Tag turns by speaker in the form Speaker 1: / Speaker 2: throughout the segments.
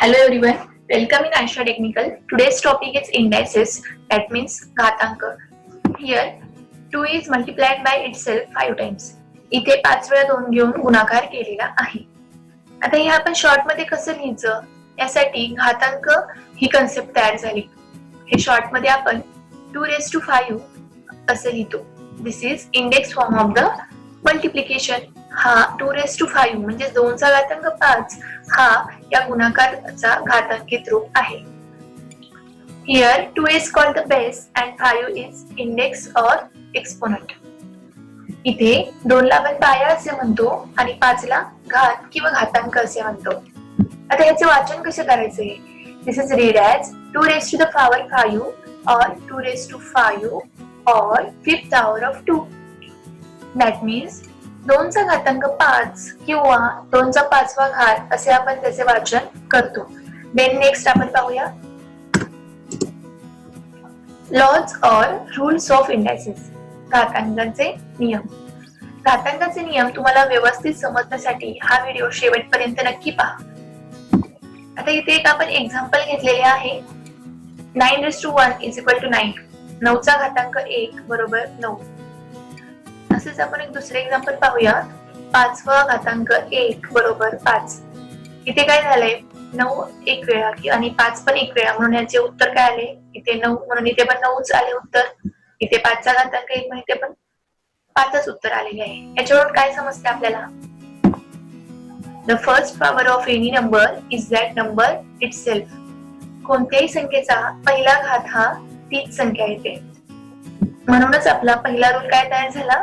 Speaker 1: Hello everyone, welcome in Aisha Technical. Today's topic is indices, that means घातांक. Here 2 is multiplied by itself 5 times. इथे 5 वेळा 2 घेऊन गुणाकार केलेला आहे. आता हे आपण शॉर्ट मध्ये कसं लिहायचं यासाठी घातांक ही कन्सेप्ट तयार झाली. हे शॉर्ट मध्ये आपण 2⁵ असं लिहितो. This is index form of the multiplication. हा 2⁵ म्हणजे 2 चा घातांक 5 हा या गुणाकाराचा घातांकित रूप आहे. Here 2 is called the base and 5 is index or exponent. इथे 2 ला आपण पाया असे म्हणतो आणि 5 ला घात किंवा घातांक असे म्हणतो. आता याचे वाचन कसे करायचे? This is read as 2⁵ or 2⁵ or 5th power of 2. That means 2 चा घातांक 5 किंवा 2 चा 5वा घात असे आपण त्याचे वाचन करतो. देन नेक्स्ट आपण पाहूया लॉज और रूल्स ऑफ इंडायसेस. घातांकाचे नियम. घातांकाचे नियम तुम्हाला व्यवस्थित समजण्यासाठी हा व्हिडिओ शेवटपर्यंत नक्की पहा. आता इथे एक आपण एक्झाम्पल घेतलेले आहे. 9⁻1 is equal to 9. 9 चा घातांक 1 बरोबर 9. असेच आपण एक दुसरे एक्झाम्पल पाहूया. 5वा घातांक 1 बरोबर 5. इथे काय झालंय 9 एक वेळा आणि 5 पण एक वेळा म्हणून याचे उत्तर काय आले? इथे 9 म्हणून इथे पण 9च आले उत्तर. इथे 5 चा घातांक 1 म्हणून इथे पण 5च उत्तर आलेले आहे. याच्यावरून काय समजते आपल्याला? The first power of any number is that number itself. कोणत्याही संख्येचा पहिला घात हा तीच संख्या येते. म्हणूनच आपला पहिला रूल काय तयार झाला?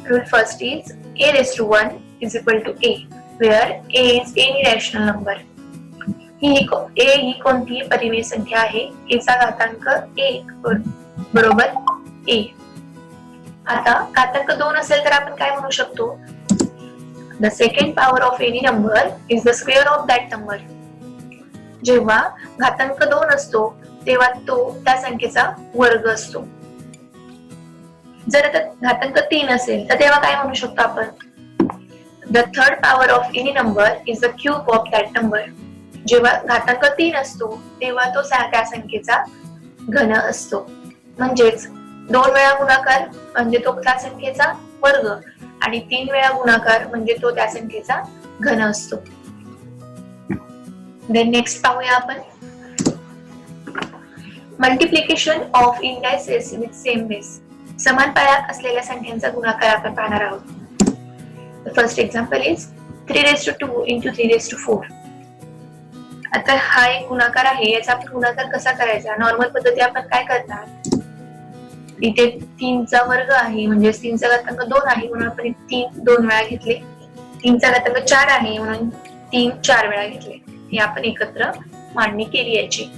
Speaker 1: Rule first is a⁻1 is equal to a, where a is any rational number. a ही कोणतीही परिमेय संख्या आहे. a चा घातांक 1 बरोबर a. आता घातांक 2 असेल तर आपण काय म्हणू शकतो? The second power of any number is the square of that number. जेव्हा घातांक 2 असतो तेव्हा तो त्या संख्येचा वर्ग असतो. जर आता घातांक 3 असेल तर तेव्हा काय म्हणू शकतो आपण? The third power of any number is the cube of that number. जेव्हा घातांक 3 असतो तेव्हा तो त्या संख्येचा घन असतो. म्हणजेच 2 वेळा गुणाकार म्हणजे तो त्या संख्येचा वर्ग आणि 3 वेळा गुणाकार म्हणजे तो त्या संख्येचा घन असतो. देन नेक्स्ट पाहूया आपण multiplication of indices with same base. समान पाया असलेल्या संख्यांचा गुणाकार आपण पाहणार आहोत. The first example is 3⁻2 into 3⁻4. आता हा एक गुणाकार आहे. याचा आपण गुणाकार कसा करायचा? नॉर्मल पद्धती आपण काय करणार? इथे 3 चा वर्ग आहे म्हणजे 3 चा घातांक 2 आहे म्हणून आपण 3 2 वेळा घेतले. 3 चा घातांक 4 आहे म्हणून 3 4 वेळा घेतले. हे आपण एकत्र मांडणी केली याची.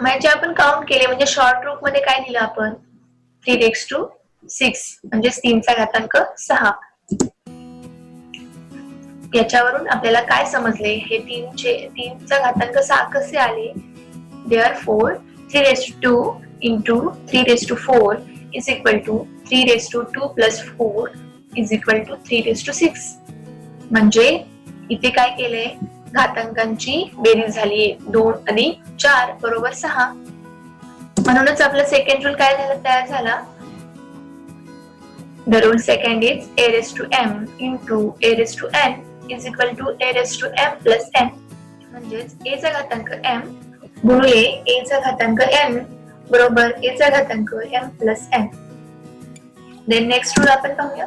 Speaker 1: म्हणजे आपण काउंट केले म्हणजे शॉर्ट रूप मध्ये काय लिहिलं आपण? 3⁻6 म्हणजे 3 चा घातांक 6. याच्यावरून आपल्याला काय समजले? हे 3 चा घातांक 6 कसे आले? Therefore 3⁻2 into 3⁻4 is equal to 3⁻2 plus 4 is equal to 3⁻6. म्हणजे इथे काय केले? घातांकांची बेरीज झाली 2 अधिक 4 बरोबर 6. म्हणूनच आपला सेकंड रूल काय झाला तयार झाला? The rule second is a⁻m into a⁻n is equal to a⁻m plus n. म्हणजेच a चा घातांक m गुणिले a चा घातांक n बरोबर a चा घातांक m plus n. Then next rule आपण पाहूया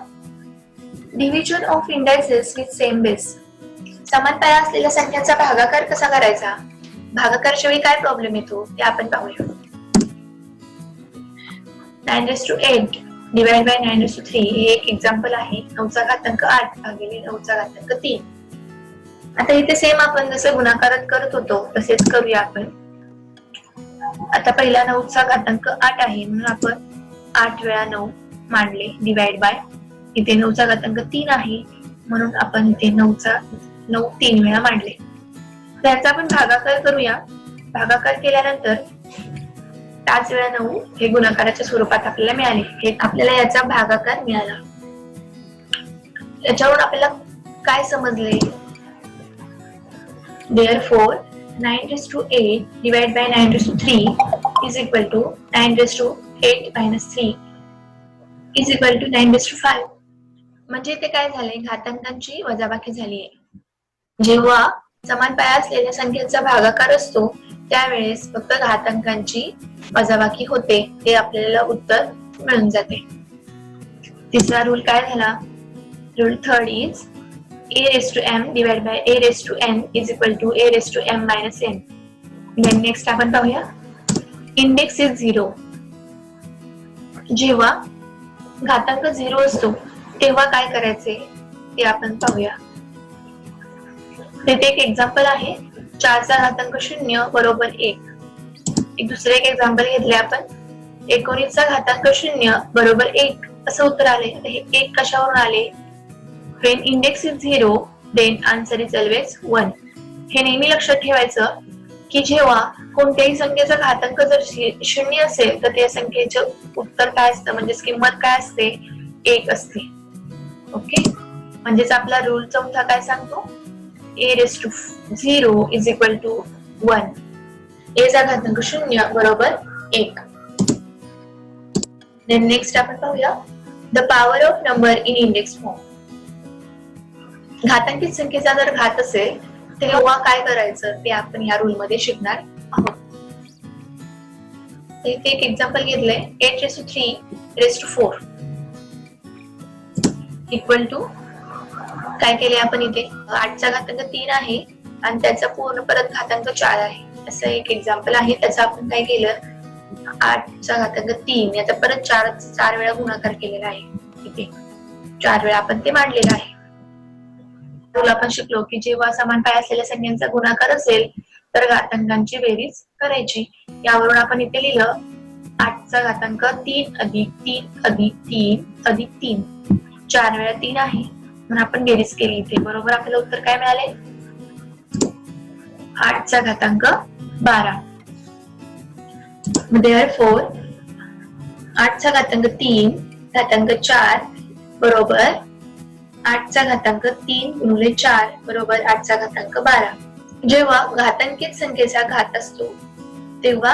Speaker 1: division of indices with same base. समान पाया असलेल्या संख्यांचा भागाकार कसा करायचा? भागाकारच्या वेळी काय प्रॉब्लेम येतो ते आपण पाहूया. 9⁸ डिवाइड बाय 9�3 हे एक एक्झाम्पल आहे. 9 चा घातांक 8 भागिले 9 चा घातांक 3. आता इथे सेम आपण जसं गुणाकारात करत होतो तसेच करूया आपण. आता पहिला 9 चा घातांक 8 आहे म्हणून आपण 8 वेळा 9 मांडले डिवाइड बाय. इथे 9 चा घातांक 3 आहे म्हणून आपण इथे 9 3 वेळा मांडले. त्याचा आपण भागाकार करूया. भागाकार केल्यानंतर 5 वेळा 9 हे गुणाकाराच्या स्वरूपात आपल्याला मिळाले. हे आपल्याला याचा भागाकार मिळाला. याच्यावरून आपल्याला काय समजले? Therefore 9 raised to 8 divided by 9 raised to 3 is equal to 9 raised to 8 minus 3 is equal to 9 raised to 5. म्हणजे ते काय झाले, घातांकांची वजाबाकी झाली आहे. जेव्हा समान पाया असलेल्या संख्येचा भागाकार असतो त्यावेळेस फक्त घातांकांची वजाबाकी होते, ते आपल्याला उत्तर मिळून जाते. तिसरा रूल काय झाला, rule third is a raised to m divided by a raised to n is equal to a raised to m minus n. Then next आपण पाहूया इंडेक्स इज 0. जेव्हा घातांक 0 असतो तेव्हा काय करायचे ते आपण पाहूया. तिथे एक एक्झाम्पल आहे 4 चा घातांक 0 बरोबर 1. एक दुसरे एक एक्झाम्पल घेतले आपण 19 चा घातांक 0 बरोबर 1 असं उत्तर आले. हे 1 कशावरून आले, when index is 0 then answer is always 1. हे नेहमी लक्षात ठेवायचं की जेव्हा कोणत्याही संख्येचा घातांक जर 0 असेल तर त्या संख्येचे उत्तर काय असतं, म्हणजेच किंमत काय असते, 1 असते. ओके, म्हणजेच आपला रूल चौथा काय सांगतो, a raised to 0 is equal to 1. a चा घातांक 0 बरोबर 1. then next आपण पाहूया the power of number in index form. घातांकित संख्येचा जर घात असेल तेव्हा काय करायचं ते आपण या रूल मध्ये शिकणार आहोत. इथे एक एक्झाम्पल घेतलंय 8 raised to 3 raised to 4 equal to काय केले आपण इथे 8 चा घातांक 3 आहे आणि त्याचा पूर्ण परत घातांक 4 आहे असं एक एक्झाम्पल आहे. त्याचा आपण काय केलं 8 चा घातांक 3 याचा परत 4 वेळा गुणाकार केलेला आहे. इथे 4 वेळा आपण ते मांडलेलं आहे. आपण शिकलो की जेव्हा समान पाया असलेल्या संख्यांचा गुणाकार असेल तर घातांकांची बेरीज करायची. यावरून आपण इथे लिहिलं 8 चा घातांक 3 अधिक 3 अधिक 3 अधिक 3 4 वेळा 3 आहे म्हणून आपण बेरीज केली इथे. बरोबर आपल्याला उत्तर काय मिळाले 8 चा घातांक 12. Therefore 8 चा घातांक 3 घातांक 4 बरोबर 8 चा घातांक 3 गुणिले 4 बरोबर 8 चा घातांक 12. जेव्हा घातांकित संख्येचा घात असतो तेव्हा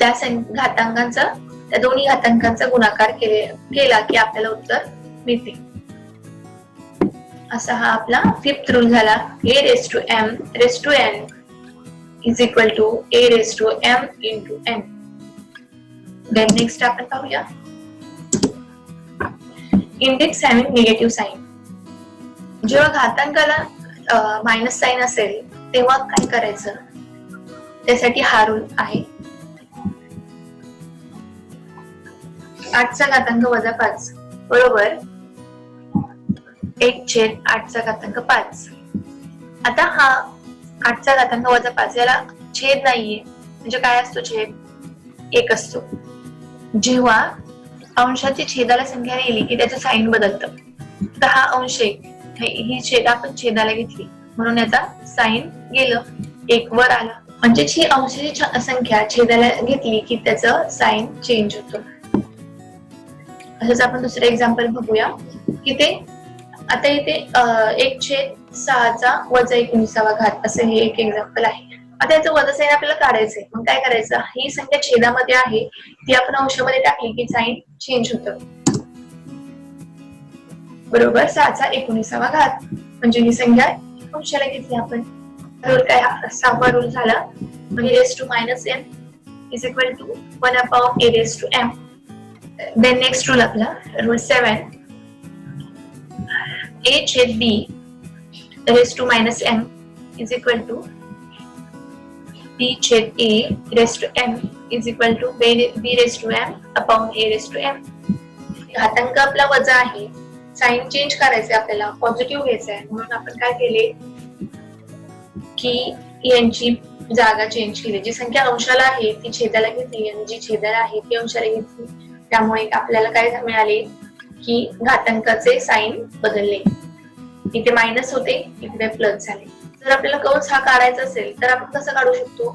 Speaker 1: त्या घातांकांचा त्या दोन्ही घातांकांचा गुणाकार केला की आपल्याला उत्तर मिळते. असा हा आपला 5th रूल झाला. a raised to m raised to n is equal to a raised to m into n. Then next आपण पाहूया इंडेक्स हॅविंग निगेटिव्ह साइन. जेव्हा घातांकाला मायनस साइन असेल तेव्हा काय करायचं त्यासाठी हा रूल आहे. 8 चा घातांक वजा 5 बरोबर 1/8 चा घातांक 5. आता हा 8 चा घातांक वजा 5 याला छेद नाहीये म्हणजे काय असतो छेद 1 असतो. जेव्हा अंशाची छेदाला संख्या नेली की त्याचं साइन बदलतं. तर हा अंश ही छेद आपण छेदाला घेतली म्हणून याचा साइन गेलं 1 वर आला. म्हणजे ही अंशाची संख्या छेदाला घेतली की त्याचं साइन चेंज होतं. असंच आपण दुसरं एक्झाम्पल बघूया की ते आता इथे 1/6 चा वजा 19वा घात असं हे एक एक्झाम्पल आहे. आता याचं वजा साइन आपल्याला काढायचंय. मग काय करायचं, ही संख्या छेदामध्ये आहे ती आपण अंशामध्ये टाकली की साइन चेंज होतं. बरोबर 6 चा 19वा घात म्हणजे ही संख्या अंशाला घेतली आपण. रूल काय 6वा रूल झाला म्हणजे raised to minus m is equal to 1 upon a raised to m. Then next rule आपला रूल 7 a छेद b raised to minus m is equal to b छेद a raised to m is equal to b raised to m upon a raised to m. घातांक आपला वजा आहे, sign change करायचंय आपल्याला, positive घ्यायचंय म्हणून आपण काय केले की यांची जागा चेंज केली. जी संख्या अंशाला आहे ती छेदाला घेतली आणि जी छेदाला आहे ती अंशाला घेतली. त्यामुळे आपल्याला काय मिळाले की घातांकाचे साइन बदलले. इथे मायनस होते इकडे प्लस झाले. जर आपल्याला कंस हा काढायचा असेल तर आपण कसं काढू शकतो,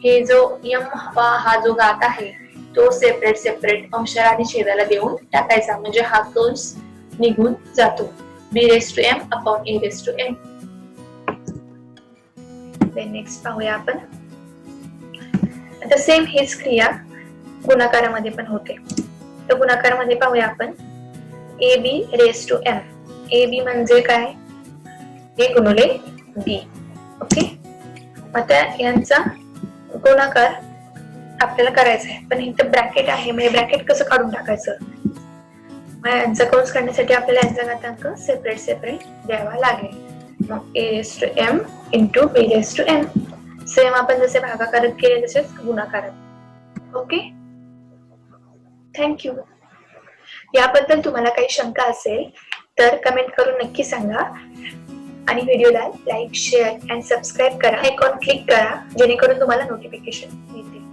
Speaker 1: हे जो m हा जो घात आहे तो सेपरेट अंशाला आणि छेदाला देऊन टाकायचा म्हणजे हा कंस निघून जातो. b raised to m upon a raised to m. Then next पाहूया आपण. आता सेम हीच क्रिया गुणाकारामध्ये पण होते. तर गुणाकारामध्ये पाहूया आपण A B raise to M. A B म्हणजे काय? ए गुणिले बी. ओके, आता यांचा गुणाकार आपल्याला करायचा आहे, पण इथं ब्रॅकेट आहे, म्हणजे ब्रॅकेट कसं काढून टाकायचं? मग यांचा कंस काढण्यासाठी आपल्याला यांचा घातांक सेपरेट द्यावा लागेल. मग a raise to m into b raise to m. Same आपण जसे भागाकारात केले तसेच गुणाकारात. Okay, thank you. याबद्दल तुम्हाला काही शंका असेल तर कमेंट करून नक्की सांगा आणि व्हिडिओला लाईक, शेअर आणि सबस्क्राईब करा. आयकॉन क्लिक करा जेणेकरून तुम्हाला नोटिफिकेशन मिळतील.